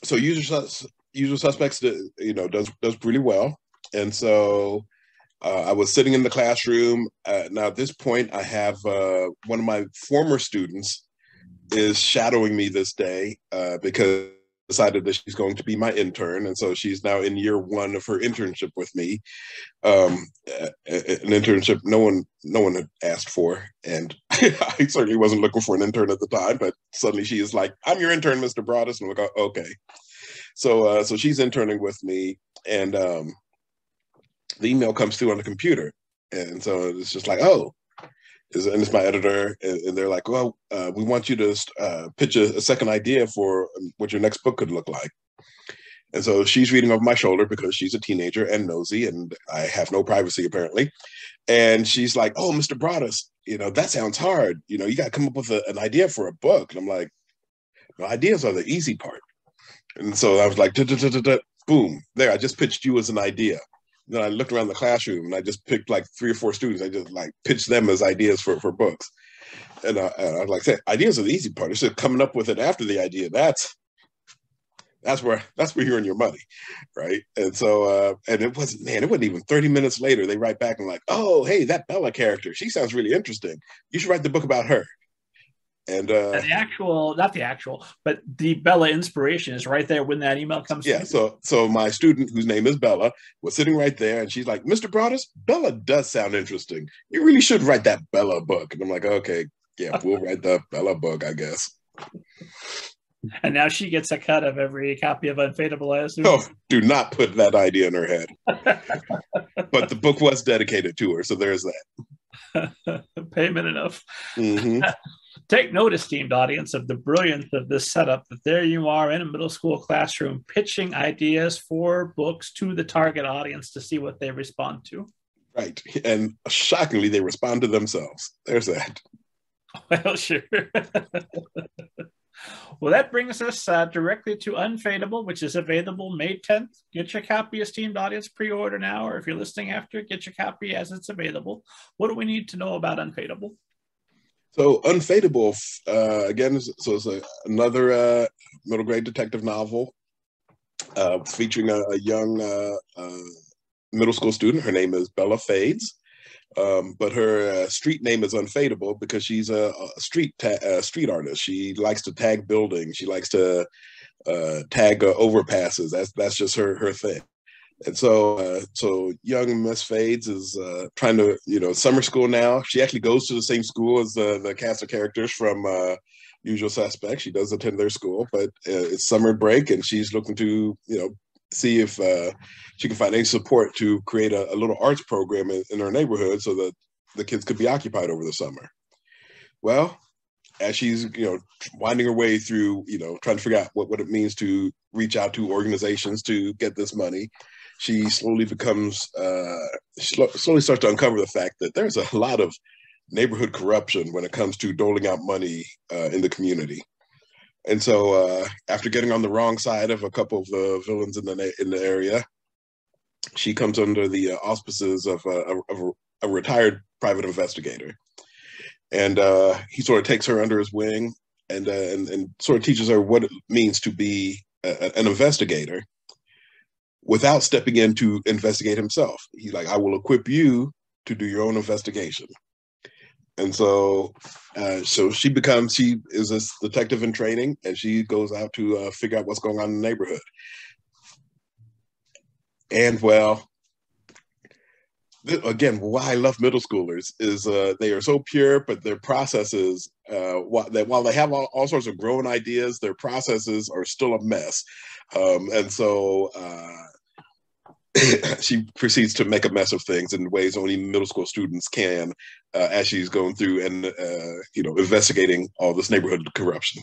so Usual Suspects, does pretty well, and so I was sitting in the classroom. Now at this point, I have one of my former students is shadowing me this day because decided that she's going to be my intern, and so she's now in year one of her internship with me. An internship no one had asked for, and I certainly wasn't looking for an intern at the time. But suddenly she is like, "I'm your intern, Mr. Broaddus," and I'm like, oh, "Okay." So she's interning with me, and the email comes through on the computer, and so it's just like, "Oh." And it's my editor, and they're like, "Well, we want you to pitch a second idea for what your next book could look like." And so she's reading over my shoulder because she's a teenager and nosy, and I have no privacy apparently. And she's like, "Oh, Mr. Broaddus, that sounds hard. You got to come up with an idea for a book." And I'm like, "No, ideas are the easy part." And so I was like, boom, there, I just pitched you as an idea. Then I looked around the classroom and I just picked like 3 or 4 students. I just like pitched them as ideas for books. And I was like, ideas are the easy part. It's just coming up with it after the idea. That's where you earn your money, right? And so, and it wasn't even 30 minutes later, they write back and like, "Oh, hey, that Bella character, she sounds really interesting. You should write the book about her." And not the actual, but the Bella inspiration is right there when that email comes. Yeah. So my student, whose name is Bella, was sitting right there, and she's like, "Mr. Broaddus, Bella does sound interesting. You really should write that Bella book." And I'm like, "Okay, yeah, we'll write the Bella book, I guess." And now she gets a cut of every copy of Unfadable, I assume. Oh, do not put that idea in her head. But the book was dedicated to her, so there's that. Payment enough. Mm-hmm. Take note, esteemed audience, of the brilliance of this setup, that there you are in a middle school classroom pitching ideas for books to the target audience to see what they respond to. Right. And shockingly, they respond to themselves. There's that. Well, sure. Well, that brings us directly to Unfadable, which is available May 10th. Get your copy, esteemed audience, pre-order now, or if you're listening after, get your copy as it's available. What do we need to know about Unfadable? So Unfadable, again, so it's another middle grade detective novel featuring a young middle school student. Her name is Bella Fades, but her street name is Unfadable because she's a street artist. She likes to tag buildings. She likes to tag overpasses. That's just her thing. And so young Miss Fades is trying to, summer school now. She actually goes to the same school as the cast of characters from Usual Suspects. She does attend their school, but it's summer break, and she's looking to, see if she can find any support to create a little arts program in her neighborhood so that the kids could be occupied over the summer. Well, as she's, winding her way through, trying to figure out what it means to reach out to organizations to get this money, she slowly slowly starts to uncover the fact that there's a lot of neighborhood corruption when it comes to doling out money in the community. And so after getting on the wrong side of a couple of the villains in the area, she comes under the auspices of a retired private investigator. And he sort of takes her under his wing and sort of teaches her what it means to be an investigator without stepping in to investigate himself. He's like, "I will equip you to do your own investigation." And so she is this detective in training, and she goes out to figure out what's going on in the neighborhood. And well, again, why I love middle schoolers is they are so pure, but their processes, while they have all sorts of growing ideas, their processes are still a mess. And so she proceeds to make a mess of things in ways only middle school students can as she's going through and, investigating all this neighborhood corruption.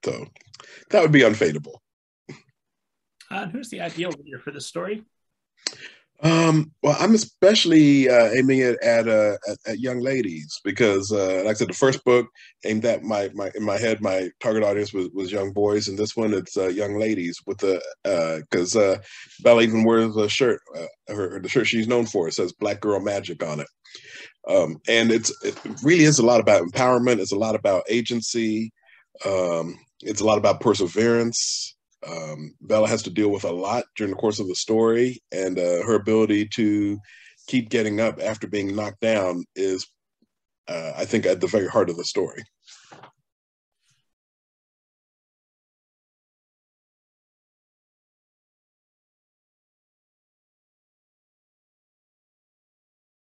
So that would be Unfadable. And who's the ideal reader for this story? Well, I'm especially aiming it at young ladies because, like I said, the first book aimed at in my head, my target audience was young boys, and this one it's young ladies with because Bella even wears a shirt, the shirt she's known for. It says "Black Girl Magic" on it, and it really is a lot about empowerment. It's a lot about agency. It's a lot about perseverance. Bella has to deal with a lot during the course of the story, and her ability to keep getting up after being knocked down is, I think, at the very heart of the story.